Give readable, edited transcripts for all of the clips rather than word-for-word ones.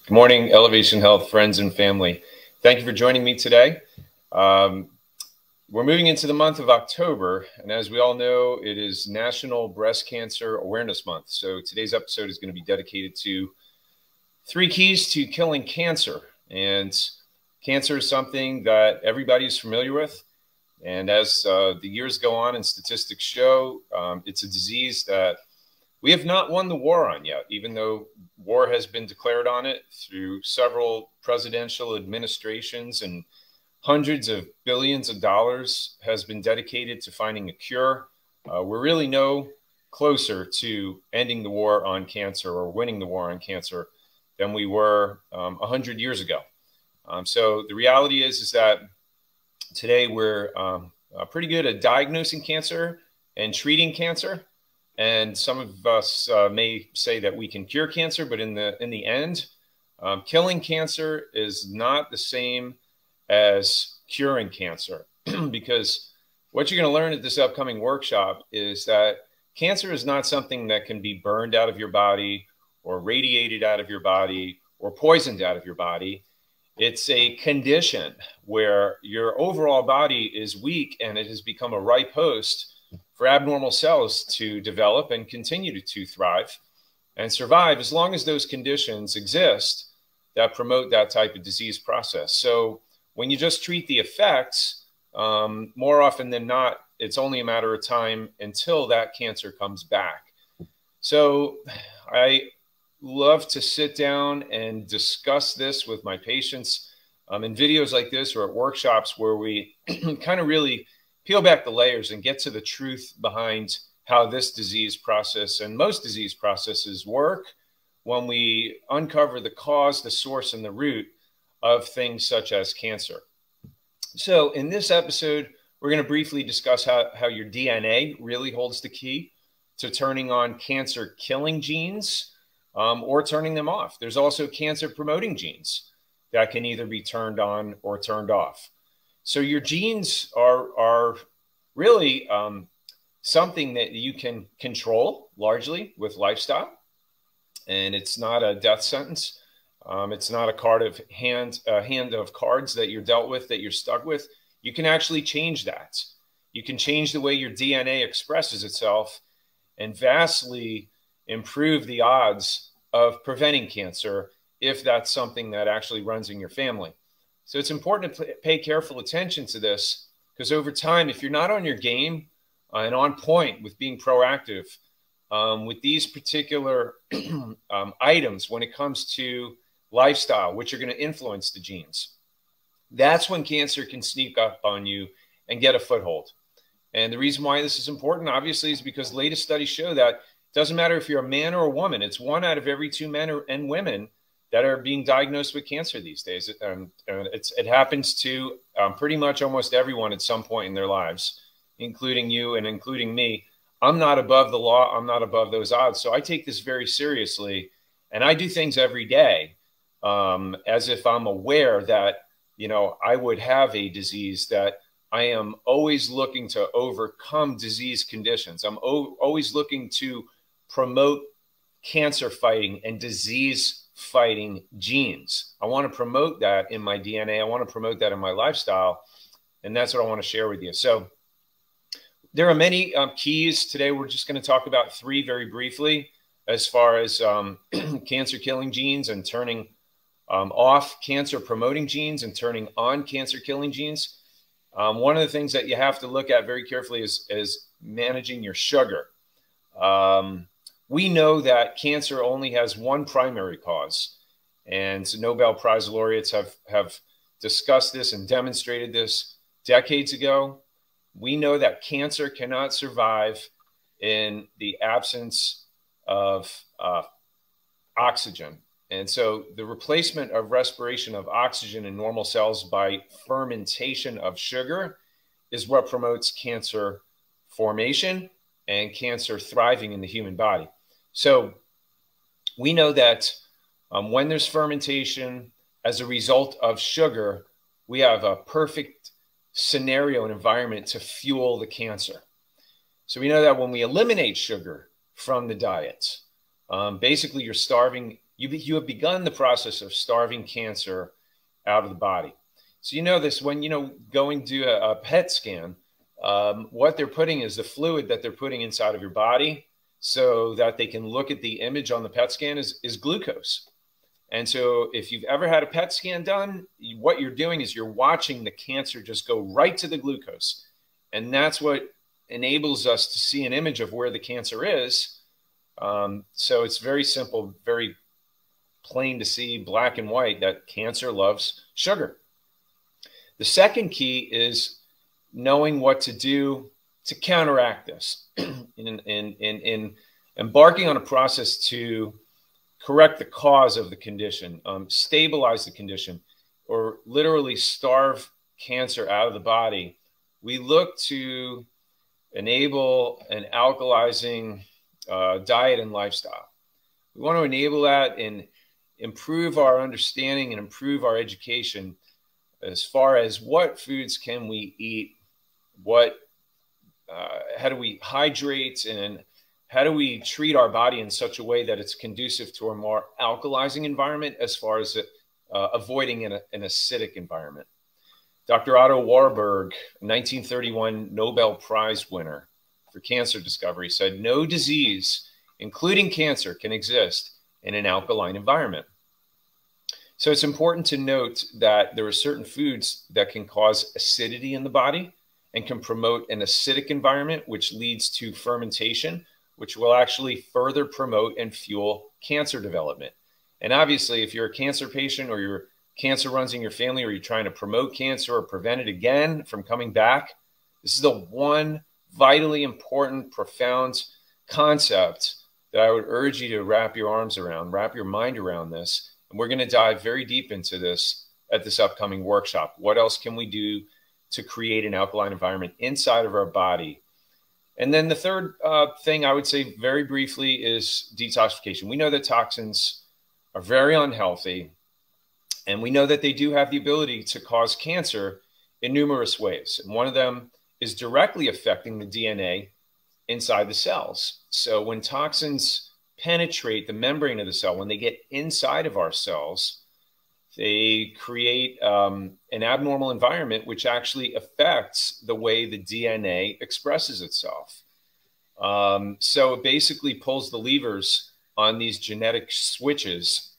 Good morning, Elevation Health friends and family. Thank you for joining me today. We're moving into the month of October, and as we all know, it is National Breast Cancer Awareness Month. So today's episode is going to be dedicated to 3 keys to killing cancer. And cancer is something that everybody is familiar with. And as the years go on and statistics show, it's a disease that we have not won the war on yet, even though war has been declared on it through several presidential administrations, and hundreds of billions of dollars has been dedicated to finding a cure. We're really no closer to ending the war on cancer or winning the war on cancer than we were 100 years ago. So the reality is that today we're pretty good at diagnosing cancer and treating cancer. And some of us may say that we can cure cancer, but in the end, killing cancer is not the same as curing cancer. Because what you're going to learn at this upcoming workshop is that cancer is not something that can be burned out of your body or radiated out of your body or poisoned out of your body. It's a condition where your overall body is weak and it has become a ripe host for abnormal cells to develop and continue to thrive and survive as long as those conditions exist that promote that type of disease process. So when you just treat the effects, more often than not, it's only a matter of time until that cancer comes back. So I love to sit down and discuss this with my patients in videos like this or at workshops where we kind of really peel back the layers and get to the truth behind how this disease process and most disease processes work when we uncover the cause, the source, and the root of things such as cancer. So in this episode, we're going to briefly discuss how your DNA really holds the key to turning on cancer-killing genes or turning them off. There's also cancer-promoting genes that can either be turned on or turned off. So your genes are really something that you can control largely with lifestyle, and it's not a death sentence. It's not a hand of cards that you're dealt with, that you're stuck with. You can actually change that. You can change the way your DNA expresses itself and vastly improve the odds of preventing cancer if that's something that actually runs in your family. So it's important to pay careful attention to this, because over time, if you're not on your game and on point with being proactive with these particular items when it comes to lifestyle, which are going to influence the genes, that's when cancer can sneak up on you and get a foothold. And the reason why this is important, obviously, is because latest studies show that it doesn't matter if you're a man or a woman. It's 1 out of every 2 men and women that are being diagnosed with cancer these days. It happens to pretty much almost everyone at some point in their lives, including you and including me. I'm not above the law. I'm not above those odds. So I take this very seriously, and I do things every day as if I'm aware that, you know, I would have a disease, that I am always looking to overcome disease conditions. I'm always looking to promote cancer fighting and disease fighting genes. I want to promote that in my DNA. I want to promote that in my lifestyle. And that's what I want to share with you. So there are many keys. Today, we're just going to talk about 3 very briefly as far as cancer killing genes and turning off cancer promoting genes and turning on cancer killing genes. One of the things that you have to look at very carefully is managing your sugar. We know that cancer only has one primary cause, and Nobel Prize laureates have discussed this and demonstrated this decades ago. We know that cancer cannot survive in the absence of oxygen. And so the replacement of respiration of oxygen in normal cells by fermentation of sugar is what promotes cancer formation and cancer thriving in the human body. So we know that when there's fermentation as a result of sugar, we have a perfect scenario and environment to fuel the cancer. So we know that when we eliminate sugar from the diet, basically you're starving you have begun the process of starving cancer out of the body. So you know this when, going to a PET scan, what they're putting is the fluid that they're putting inside of your body so that they can look at the image on the PET scan is glucose. And so if you've ever had a PET scan done, what you're doing is you're watching the cancer just go right to the glucose. And that's what enables us to see an image of where the cancer is. So it's very simple, very plain to see, black and white, that cancer loves sugar. The second key is knowing what to do to counteract this in embarking on a process to correct the cause of the condition, stabilize the condition, or literally starve cancer out of the body. We look to enable an alkalizing diet and lifestyle. We want to enable that and improve our understanding and improve our education as far as what foods can we eat, how do we hydrate, and how do we treat our body in such a way that it's conducive to a more alkalizing environment as far as avoiding an acidic environment. Dr. Otto Warburg, 1931 Nobel Prize winner for cancer discovery, said no disease, including cancer, can exist in an alkaline environment. So it's important to note that there are certain foods that can cause acidity in the body and can promote an acidic environment, which leads to fermentation, which will actually further promote and fuel cancer development. And obviously, if you're a cancer patient or your cancer runs in your family, or you're trying to promote cancer or prevent it again from coming back, this is the one vitally important, profound concept that I would urge you to wrap your arms around, wrap your mind around this. And we're going to dive very deep into this at this upcoming workshop. What else can we do to create an alkaline environment inside of our body? And then the third thing I would say very briefly is detoxification. We know that toxins are very unhealthy, and we know that they do have the ability to cause cancer in numerous ways. And one of them is directly affecting the DNA inside the cells. So when toxins penetrate the membrane of the cell, when they get inside of our cells, they create an abnormal environment, which actually affects the way the DNA expresses itself. So it basically pulls the levers on these genetic switches,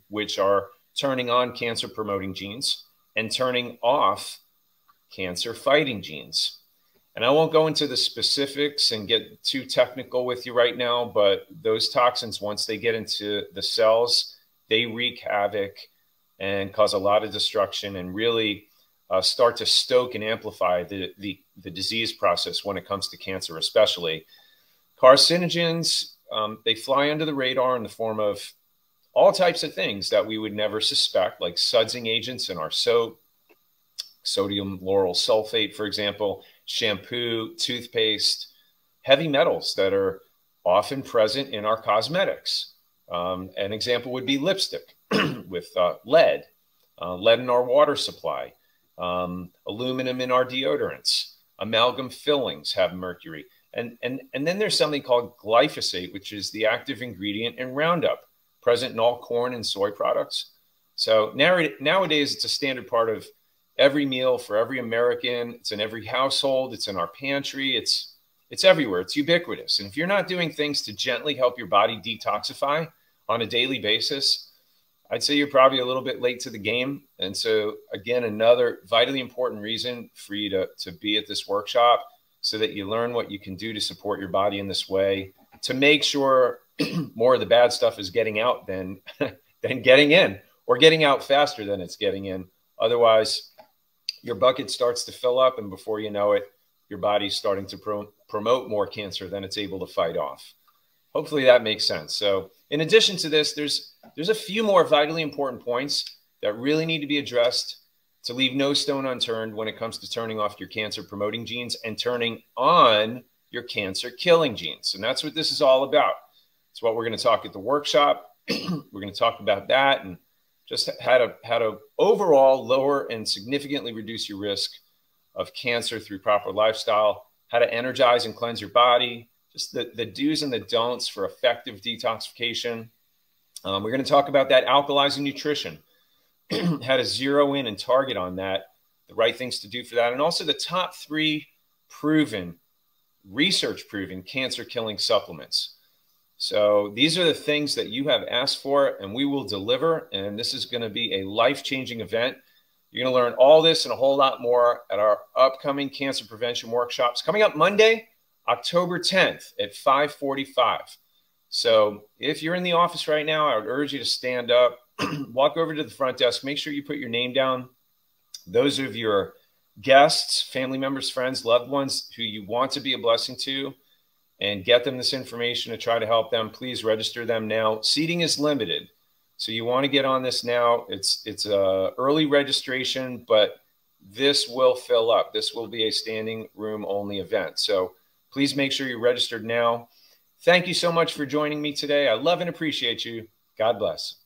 which are turning on cancer-promoting genes and turning off cancer-fighting genes. And I won't go into the specifics and get too technical with you right now, but those toxins, once they get into the cells, they wreak havoc and cause a lot of destruction and really start to stoke and amplify the disease process when it comes to cancer, especially. Carcinogens, they fly under the radar in the form of all types of things that we would never suspect, like sudsing agents in our soap, sodium lauryl sulfate, for example, shampoo, toothpaste, heavy metals that are often present in our cosmetics. An example would be lipstick with lead in our water supply, aluminum in our deodorants, amalgam fillings have mercury. And then there's something called glyphosate, which is the active ingredient in Roundup, present in all corn and soy products. So nowadays, it's a standard part of every meal for every American. It's in every household. It's in our pantry. It's everywhere. It's ubiquitous. And if you're not doing things to gently help your body detoxify on a daily basis, I'd say you're probably a little bit late to the game. And so, again, another vitally important reason for you to be at this workshop, so that you learn what you can do to support your body in this way, to make sure more of the bad stuff is getting out than getting in, or getting out faster than it's getting in. Otherwise, your bucket starts to fill up, and before you know it, your body's starting to promote more cancer than it's able to fight off. Hopefully that makes sense. So in addition to this, there's a few more vitally important points that really need to be addressed to leave no stone unturned when it comes to turning off your cancer-promoting genes and turning on your cancer-killing genes. And that's what this is all about. It's what we're going to talk at the workshop. We're going to talk about that and just how to overall lower and significantly reduce your risk of cancer through proper lifestyle, how to energize and cleanse your body, just the do's and the don'ts for effective detoxification. We're going to talk about that alkalizing nutrition, how to zero in and target on that, the right things to do for that, and also the top 3 proven, research-proven cancer-killing supplements. So these are the things that you have asked for, and we will deliver, and this is going to be a life-changing event. You're going to learn all this and a whole lot more at our upcoming cancer prevention workshops coming up Monday, October 10th at 5:45. So if you're in the office right now, I would urge you to stand up, walk over to the front desk, make sure you put your name down. Those of your guests, family members, friends, loved ones who you want to be a blessing to, and get them this information to try to help them. Please register them now. Seating is limited, so you want to get on this now. It's a early registration, but this will fill up. This will be a standing room only event. So please make sure you're registered now. Thank you so much for joining me today. I love and appreciate you. God bless.